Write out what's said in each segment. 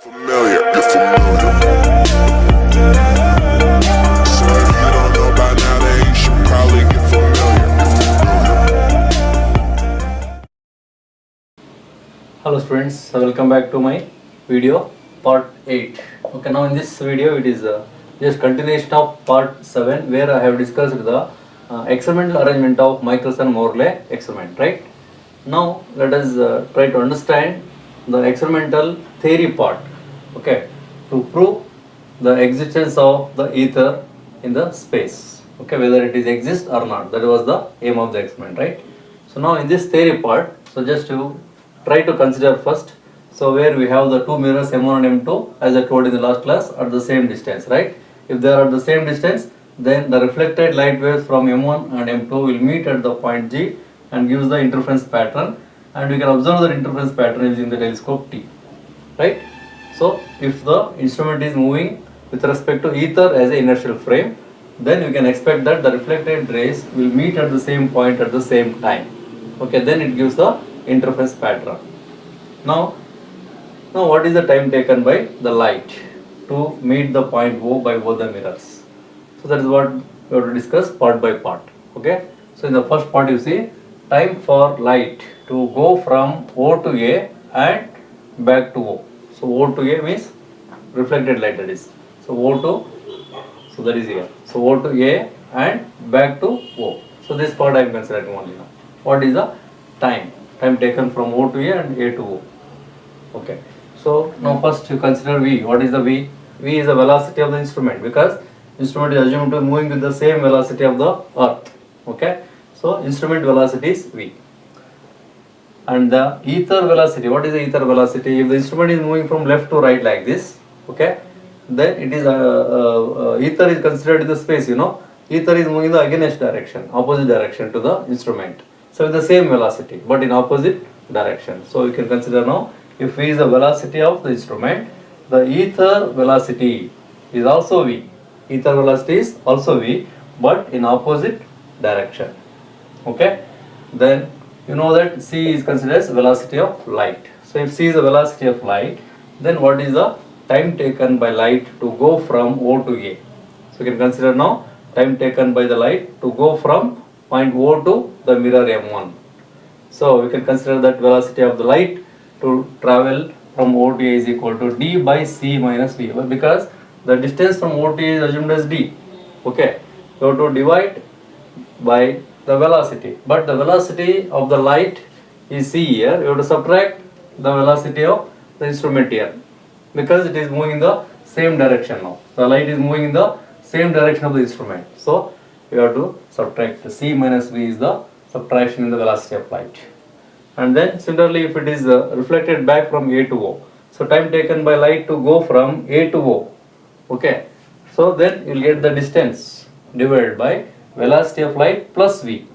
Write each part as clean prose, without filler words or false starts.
Familiar, you're familiar. So if you don't know by now, then you should probably get familiar. Hello students, welcome back to my video part 8. Okay, now in this video it is just continuation of part 7 where I have discussed the experimental arrangement of Michelson-Morley experiment, right? Now let us try to understand the experimental theory part, okay, to prove the existence of the ether in the space, okay, whether it is exist or not. That was the aim of the experiment, right? So now in this theory part, so just to try to consider first, so where we have the two mirrors M1 and M2 as I told in the last class at the same distance, right? If they are at the same distance, then the reflected light waves from M1 and M2 will meet at the point G and gives the interference pattern, and we can observe the interference pattern using the telescope T, right? So if the instrument is moving with respect to ether as an inertial frame, then you can expect that the reflected rays will meet at the same point at the same time. Okay, then it gives the interference pattern. Now what is the time taken by the light to meet the point O by both the mirrors? So that is what we have to discuss part by part. Okay, so in the first part you see time for light to go from O to A and back to O. So O to A means reflected light, that is. So O to, so that is here. So O to A and back to O. So this part I am considering only now. What is the time taken from O to A and A to O? Okay. So now first you consider V. What is the V? V is the velocity of the instrument, because instrument is assumed to be moving with the same velocity of the earth. Okay. So instrument velocity is V. And the ether velocity, what is the ether velocity? If the instrument is moving from left to right like this, okay, then it is ether is considered in the space, you know. Ether is moving in the against direction, opposite direction to the instrument. So with the same velocity but in opposite direction. So we can consider now, if V is the velocity of the instrument, the ether velocity is also V. Ether velocity is also V but in opposite direction. Okay, then you know that C is considered as velocity of light. So if C is the velocity of light, then what is the time taken by light to go from O to A? So you can consider now time taken by the light to go from point O to the mirror M1. So we can consider that velocity of the light to travel from O to A is equal to D by C minus V, because the distance from O to A is assumed as D. Okay, so to divide by the velocity, but the velocity of the light is C here, you have to subtract the velocity of the instrument here, because it is moving in the same direction now. The light is moving in the same direction of the instrument. So you have to subtract the C minus V is the subtraction in the velocity of light. And then similarly if it is reflected back from A to O, so time taken by light to go from A to O, okay, so then you will get the distance divided by velocity of light plus V,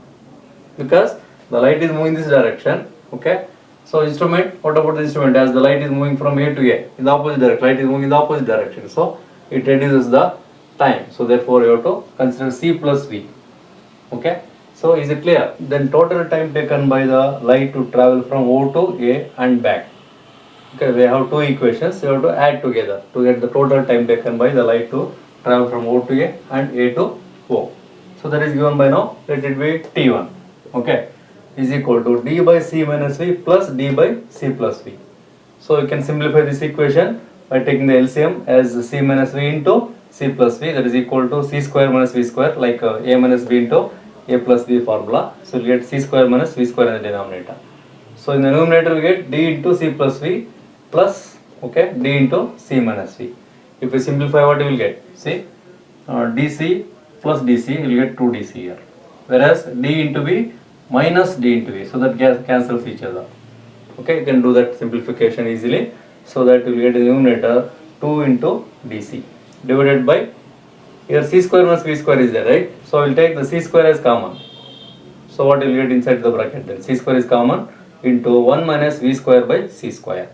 because the light is moving this direction. Okay, so instrument, what about the instrument? As the light is moving from A to A in the opposite direction, light is moving in the opposite direction, so it reduces the time. So therefore you have to consider C plus V. Okay, so is it clear? Then total time taken by the light to travel from O to A and back. Okay, we have two equations, you have to add together to get the total time taken by the light to travel from O to A and A to O. So that is given by now, let it be T1, okay, is equal to D by C minus V plus D by C plus V. So you can simplify this equation by taking the LCM as C minus V into C plus V, that is equal to C square minus V square, like A minus B into A plus B formula. So you get C square minus V square in the denominator. So in the numerator we get D into C plus V plus, okay, D into C minus V. If we simplify, what you will get? See, DC plus DC, you will get 2DC here, whereas D into V minus D into V, so that cancels each other. Okay, you can do that simplification easily, so that you will get in the numerator 2 into DC divided by, here C square minus V square is there, right? So we will take the C square as common. So what you will get inside the bracket then? C square is common into 1 minus V square by C square.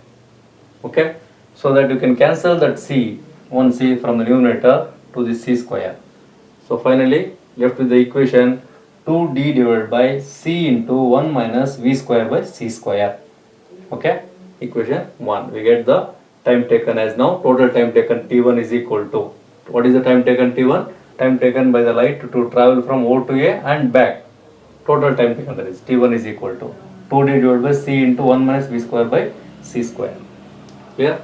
Okay, so that you can cancel that C, 1C from the numerator to the C square. So finally left with the equation 2D divided by C into 1 minus V square by C square. Okay, equation 1, we get the time taken as now total time taken T1 is equal to, what is the time taken T1? Time taken by the light to travel from O to A and back. Total time taken, that is T1 is equal to 2D divided by C into 1 minus V square by C square. Clear?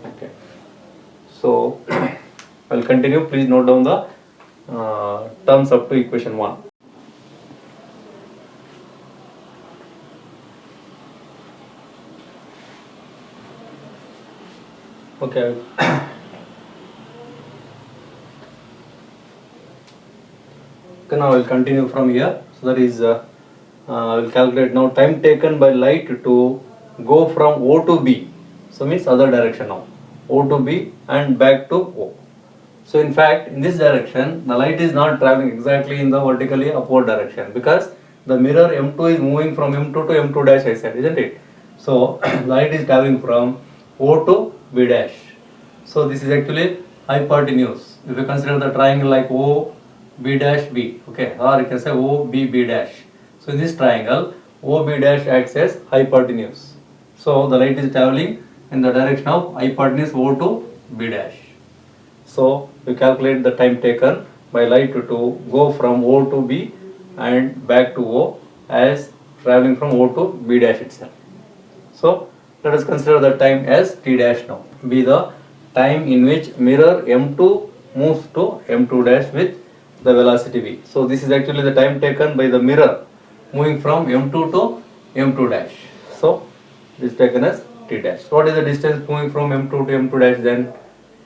Okay. So I'll continue. Please note down the terms up to equation 1. Okay. Okay, now I will continue from here. So that is, I will calculate now time taken by light to go from O to B. So means other direction now, O to B and back to O. So in fact, in this direction, the light is not traveling exactly in the vertically upward direction, because the mirror M2 is moving from M2 to M2 dash, I said, isn't it? So light is traveling from O to B dash. So this is actually hypotenuse. If you consider the triangle like O B dash B, okay, or you can say O B B dash. So in this triangle, O B dash acts as hypotenuse. So the light is traveling in the direction of hypotenuse O to B dash. So we calculate the time taken by light to go from O to B and back to O as traveling from O to B dash itself. So let us consider the time as T dash now, be the time in which mirror M2 moves to M2 dash with the velocity V. So this is actually the time taken by the mirror moving from M2 to M2 dash. So this is taken as T dash. So what is the distance moving from M2 to M2 dash then?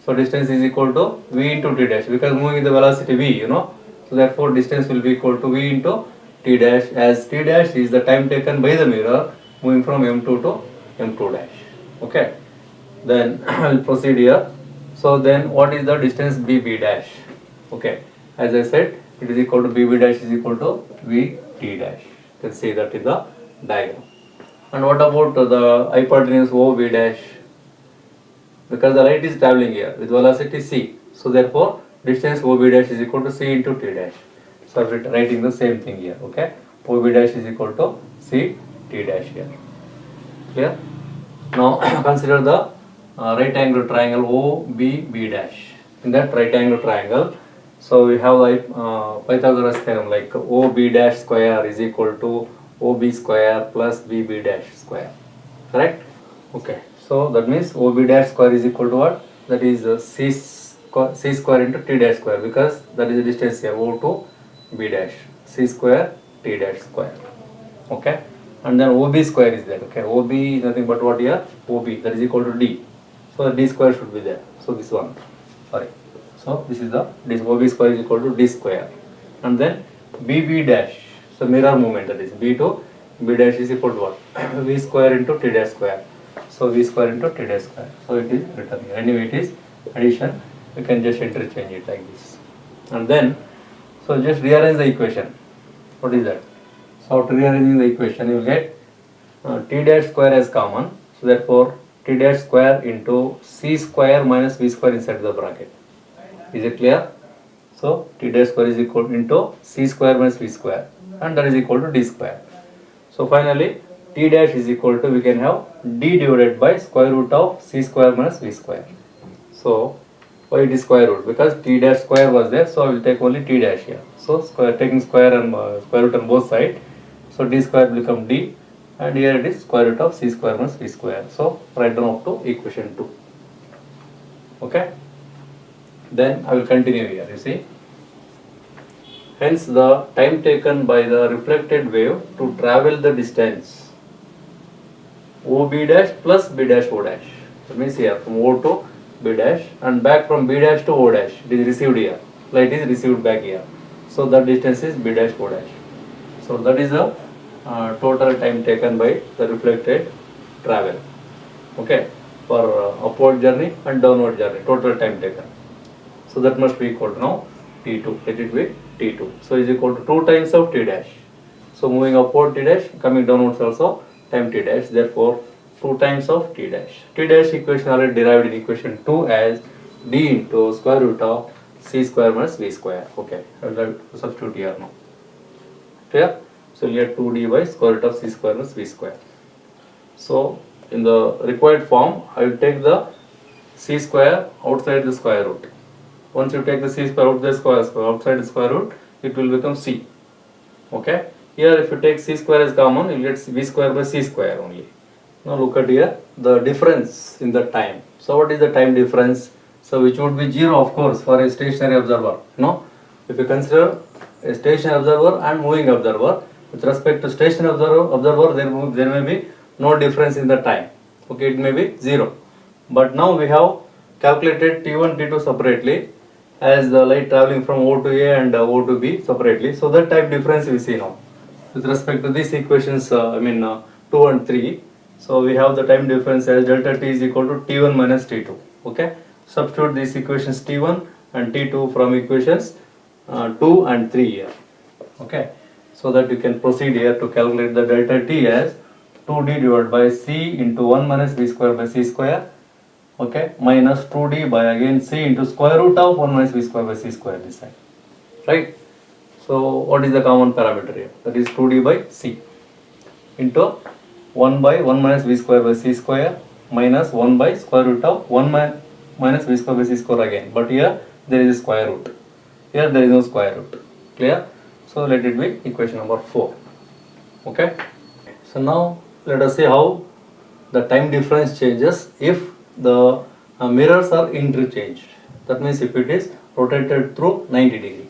So distance is equal to V into T dash, because moving with the velocity V, you know. So therefore distance will be equal to V into T dash, as T dash is the time taken by the mirror moving from M2 to M2 dash. Okay. Then I will proceed here. So then what is the distance BB dash? Okay. As I said, it is equal to BB dash is equal to VT dash. You can see that in the diagram. And what about the hypotenuse OB dash? Because the light is traveling here with velocity c, so therefore distance OB dash is equal to c into T dash. So I'm writing the same thing here. Okay, OB dash is equal to c T dash here. Clear? Now consider the right angle triangle OBB dash. In that right angle triangle, so we have like Pythagoras theorem, like OB dash square is equal to OB square plus BB dash square. Correct? Okay. So that means OB dash square is equal to what? That is C square into T dash square, because that is the distance here, O to B dash. C square T dash square. Okay. And then OB square is there. Okay. OB is nothing but what here? OB, that is equal to D. So the D square should be there. So this one. Sorry. So this is this OB square is equal to D square. And then BB dash. So mirror movement, that is B to B dash is equal to what? V square into T dash square. So V square into T dash square. So it is written here. Anyway, it is addition. You can just interchange it like this. And then, so just rearrange the equation. What is that? So after rearranging the equation, you will get T dash square as common. So therefore, T dash square into C square minus V square inside the bracket. Is it clear? So T dash square is equal into C square minus V square, and that is equal to D square. So finally, T dash is equal to, we can have D divided by square root of C square minus V square. So why it is square root? Because T dash square was there, so I will take only T dash here. So taking square and square root on both sides, so D square will become D, and here it is square root of C square minus V square. So write down up to equation 2. Okay. Then I will continue here. You see. Hence the time taken by the reflected wave to travel the distance OB dash plus B dash O dash. That means here from O to B dash and back from B dash to O dash. It is received here. Light is received back here. So that distance is B dash O dash. So that is the total time taken by the reflected travel. Okay, for upward journey and downward journey, total time taken. So that must be equal to now T2. Let it be T2. So is equal to 2 times of T dash. So moving upward T dash, coming downwards also time T dash. Therefore 2 times of T dash. T dash equation already derived in equation 2 as D into square root of C square minus V square. Okay, I will substitute here now. Clear? So we get 2D by square root of C square minus V square. So in the required form, I will take the c square outside the square root. Once you take the c square outside the square root, it will become c. Okay. Here if you take c square as common, you will get v square by c square only. Now look at here, the difference in the time. So what is the time difference? So which would be 0 of course for a stationary observer. No? If you consider a stationary observer and moving observer, with respect to stationary observer there may be no difference in the time. Okay, it may be 0. But now we have calculated T1, T2 separately as the light traveling from O to A and O to B separately. So that time difference we see now. With respect to these equations, 2 and 3. So we have the time difference as delta T is equal to T1 minus T2. Okay. Substitute these equations T1 and T2 from equations 2 and 3 here. Okay. So that you can proceed here to calculate the delta T as 2D divided by C into 1 minus V square by C square. Okay. Minus 2D by again C into square root of 1 minus V square by C square this side. Right. So what is the common parameter here? That is 2D by C into 1 by 1 minus V square by C square minus 1 by square root of 1 minus V square by C square again. But here there is a square root. Here there is no square root. Clear? So let it be equation number 4. Okay. So now let us see how the time difference changes if the mirrors are interchanged. That means if it is rotated through 90 degree.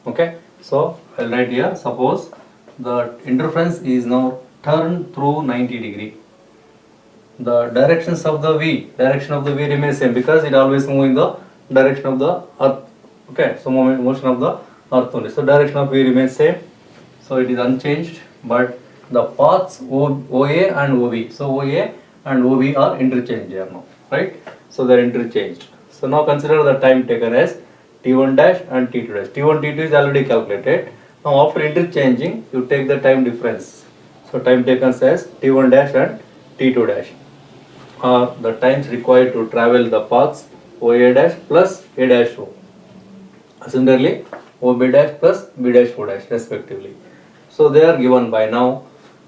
Okay. So I'll write here, suppose the interference is now turned through 90 degree. The directions of the V remains same because it always move in the direction of the earth. Okay, so motion of the earth only. So direction of V remains same. So it is unchanged, but the paths OA and OB. So OA and OB are interchanged here now, right? So they are interchanged. So now consider the time taken as T1 dash and T2 dash. T1, T2 is already calculated. Now after interchanging, you take the time difference. So time taken as T1 dash and T2 dash are the times required to travel the paths OA dash plus A dash O. Similarly, OB dash plus B dash O dash respectively. So they are given by now.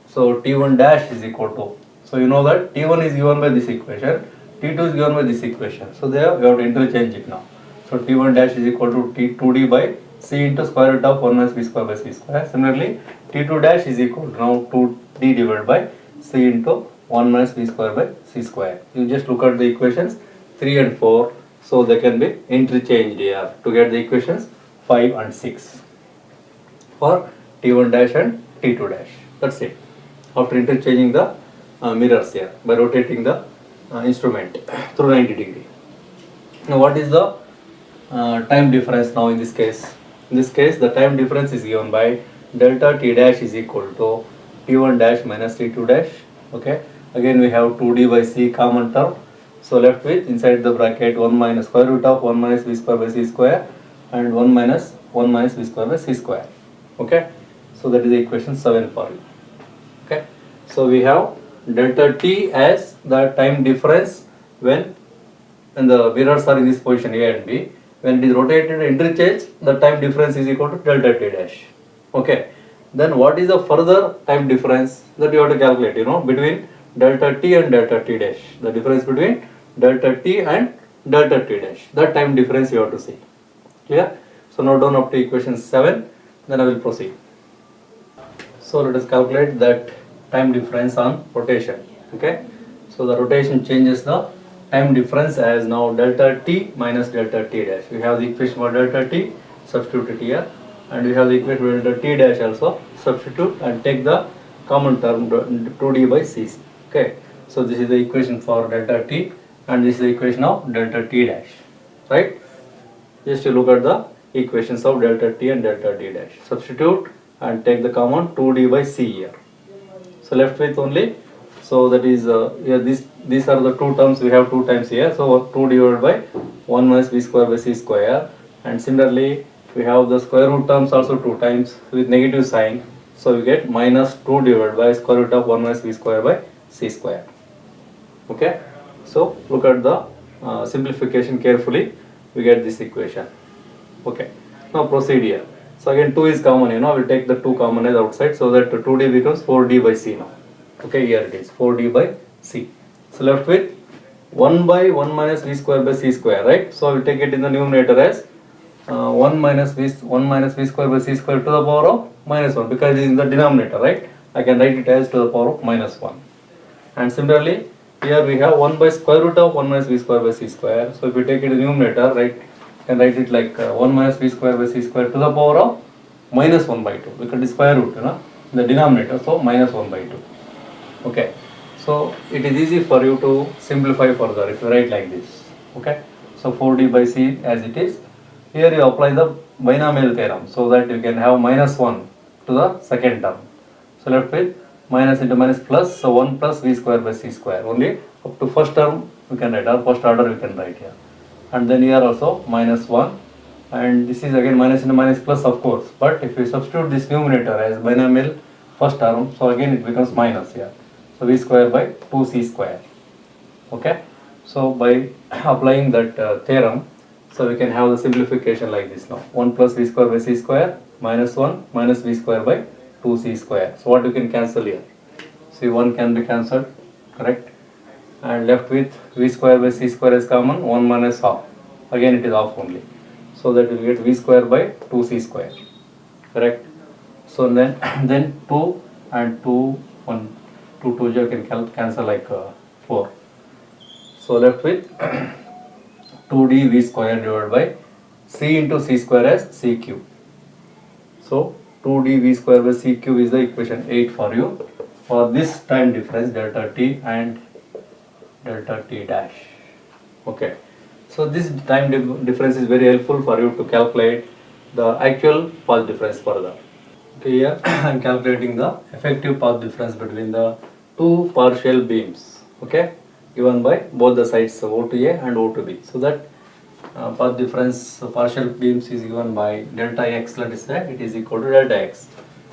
So T1 dash is equal to, so you know that T1 is given by this equation, T2 is given by this equation. So there we have to interchange it now. So T1 dash is equal to T2D by C into square root of 1 minus V square by C square. Similarly, T2 dash is equal to now 2D divided by C into 1 minus V square by C square. You just look at the equations 3 and 4. So they can be interchanged here to get the equations 5 and 6 for T1 dash and T2 dash. That's it. After interchanging the mirrors here by rotating the instrument through 90 degree. Now what is the time difference now in this case? In this case the time difference is given by delta T dash is equal to T1 dash minus T2 dash. Okay. Again we have 2D by C common term. So left with inside the bracket 1 minus square root of 1 minus V square by C square and 1 minus V square by C square. Okay. So that is the equation 7 for you. Okay. So we have delta T as the time difference when the mirrors are in this position A and B. When it is rotated and interchanged, the time difference is equal to delta T dash. Okay. Then what is the further time difference that you have to calculate, between delta T and delta T dash. The difference between delta T and delta T dash. That time difference you have to see. Clear? So now down up to equation 7, then I will proceed. So let us calculate that time difference on rotation. Okay. So the rotation changes the time difference as now delta T minus delta T dash. We have the equation for delta T, substitute it here, and we have the equation for delta T dash also, substitute and take the common term 2D by C. Okay. So this is the equation for delta T and this is the equation of delta T dash. Right. Just you look at the equations of delta T and delta T dash. Substitute and take the common 2D by C here. So left with only, so that is here these are the two terms, we have 2 times here. So 2 divided by 1 minus V square by C square, and similarly we have the square root terms also 2 times with negative sign. So we get minus 2 divided by square root of 1 minus V square by C square. Okay. So look at the simplification carefully, we get this equation. Okay. Now proceed here. So again 2 is common, I will take the 2 common as outside, so that 2D becomes 4D by C now. Okay, here it is 4D by C. So left with 1 by 1 minus v square by c square, right? So I will take it in the numerator as 1 minus v square by c square to the power of minus 1, because it is in the denominator, right? I can write it as to the power of minus 1. And similarly, here we have 1 by square root of 1 minus v square by c square. So if we take it in the numerator, right, can write it like 1 minus v square by c square to the power of minus 1 by 2, because it is square root, in the denominator, so minus 1 by 2. Okay, so it is easy for you to simplify further if you write like this. Okay, so 4d by c as it is. Here you apply the binomial theorem, so that you can have minus 1 to the second term. So left with minus into minus plus, so 1 plus v square by c square. Only up to first term we can write, or first order we can write here. And then here also minus 1, and this is again minus into minus plus, of course. But if we substitute this numerator as binomial first term, so again it becomes minus here. So v square by 2c square. Okay, so by applying that theorem, so we can have the simplification like this now. 1 plus v square by c square minus 1 minus v square by 2c square. So what you can cancel here? See, 1 can be cancelled, correct? And left with v square by c square is common, 1 minus half. Again it is half only. So that we will get v square by 2c square, correct? So then then 2 and 2, 1, 2 2 you can cancel like 4. So left with 2d v square divided by c into c square as c cube. So 2d v square by c cube is the equation 8 for you for this time difference delta t and delta t dash. Okay, so this time difference is very helpful for you to calculate the actual path difference further. Okay, here I am calculating the effective path difference between the two partial beams, okay, given by both the sides O to A and O to B. So that path difference partial beams is given by delta x, let us say it is equal to delta x.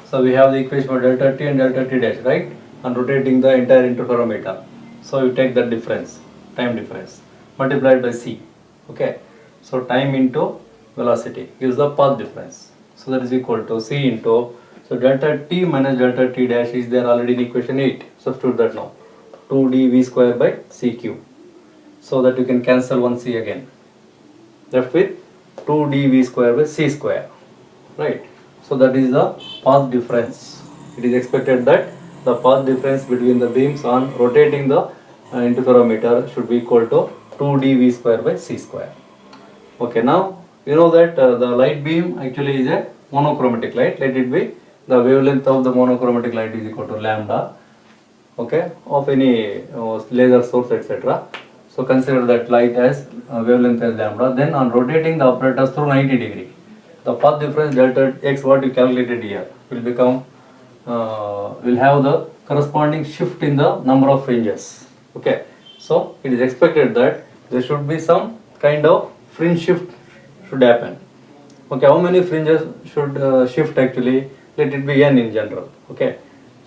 So we have the equation for delta t and delta t dash, right, and rotating the entire interferometer. So you take the difference, time difference, multiplied by c. Okay, so time into velocity gives the path difference. So that is equal to c into, so delta t minus delta t dash is there already in equation 8. Substitute that now, 2d v square by c cube. So that you can cancel one c again. Left with 2d v square by c square, right? So that is the path difference. It is expected that the path difference between the beams on rotating the interferometer should be equal to 2d v square by c square. Okay, now you know that the light beam actually is a monochromatic light. Let it be the wavelength of the monochromatic light is equal to lambda, okay, of any laser source, etc. So consider that light as wavelength as lambda. Then on rotating the apparatus through 90 degree, the path difference delta x, what you calculated here, will become will have the corresponding shift in the number of fringes. Okay, so it is expected that there should be some kind of fringe shift should happen. Okay, how many fringes should shift actually? Let it be n in general. Okay,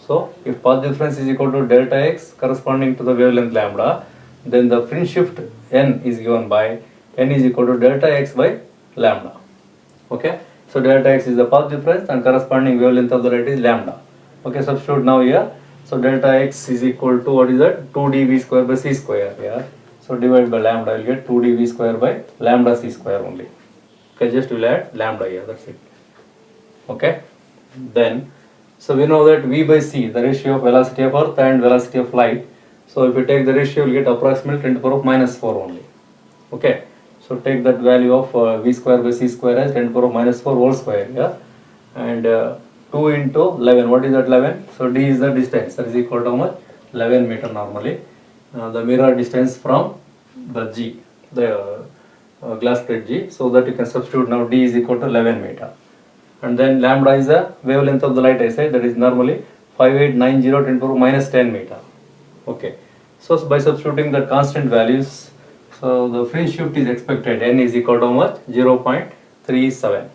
so if path difference is equal to delta x corresponding to the wavelength lambda, then the fringe shift n is given by n is equal to delta x by lambda. Okay, so delta x is the path difference and corresponding wavelength of the light is lambda. Okay, substitute now here. So delta x is equal to, what is that, 2d v square by c square here. So divided by lambda, I will get 2d v square by lambda c square only. Okay, just will add lambda here, that's it. Okay, then so we know that v by c, the ratio of velocity of earth and velocity of light. So if you take the ratio, you will get approximately 10 to the power of minus 4 only. Okay, so take that value of v square by c square as 10 to the power of minus 4 whole square here, and 2 into 11, what is that 11? So d is the distance, that is equal to how much? 11 meter normally. The mirror distance from the G, the glass plate G, so that you can substitute now d is equal to 11 meter. And then lambda is the wavelength of the light, I said, that is normally 5890 10 to the power minus 10 meter. Okay, so by substituting the constant values, so the fringe shift is expected, n is equal to how much? 0.37.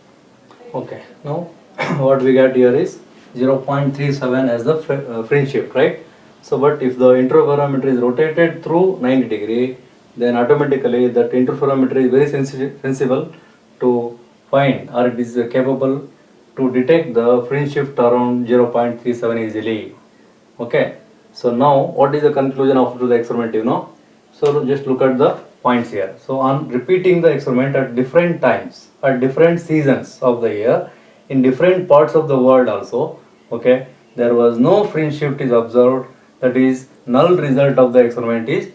Okay, now what we got here is 0.37 as the fringe shift, right? So but if the interferometer is rotated through 90 degree, then automatically that interferometer is very sensible to find, or it is capable to detect the fringe shift around 0.37 easily. Okay, So now, what is the conclusion after the experiment, you know? So just look at the points here. So on repeating the experiment at different times, at different seasons of the year, in different parts of the world also, okay, there was no fringe shift is observed, that is null result of the experiment is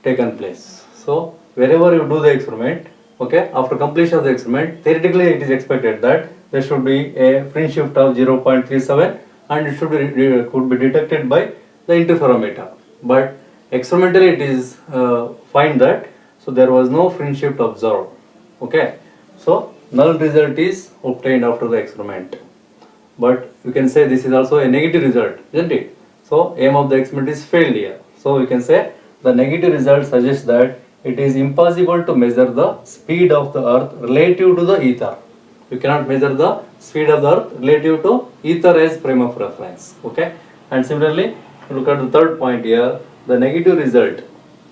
taken place. So wherever you do the experiment, okay, after completion of the experiment, theoretically it is expected that there should be a fringe shift of 0.37 and it should be could be detected by the interferometer. But experimentally it is find that so there was no fringe shift observed. Okay, so null result is obtained after the experiment. But you can say this is also a negative result, isn't it? So aim of the experiment is failed here. So we can say the negative result suggests that it is impossible to measure the speed of the earth relative to the ether. You cannot measure the speed of the earth relative to ether as frame of reference. Okay, and similarly, look at the third point here. The negative result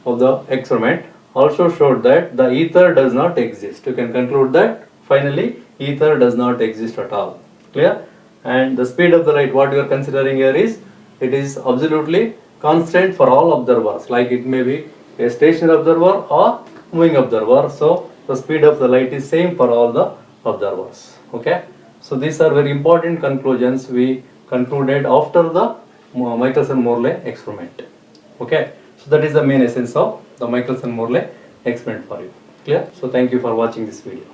of the experiment also showed that the ether does not exist. You can conclude that finally ether does not exist at all. Clear? And the speed of the light, what you are considering here is, it is absolutely constant for all observers, like it may be a stationary observer or moving observer. So the speed of the light is same for all the observers. Okay, so these are very important conclusions we concluded after the Michelson-Morley experiment. Okay, so that is the main essence of the Michelson-Morley experiment for you. Clear? So thank you for watching this video.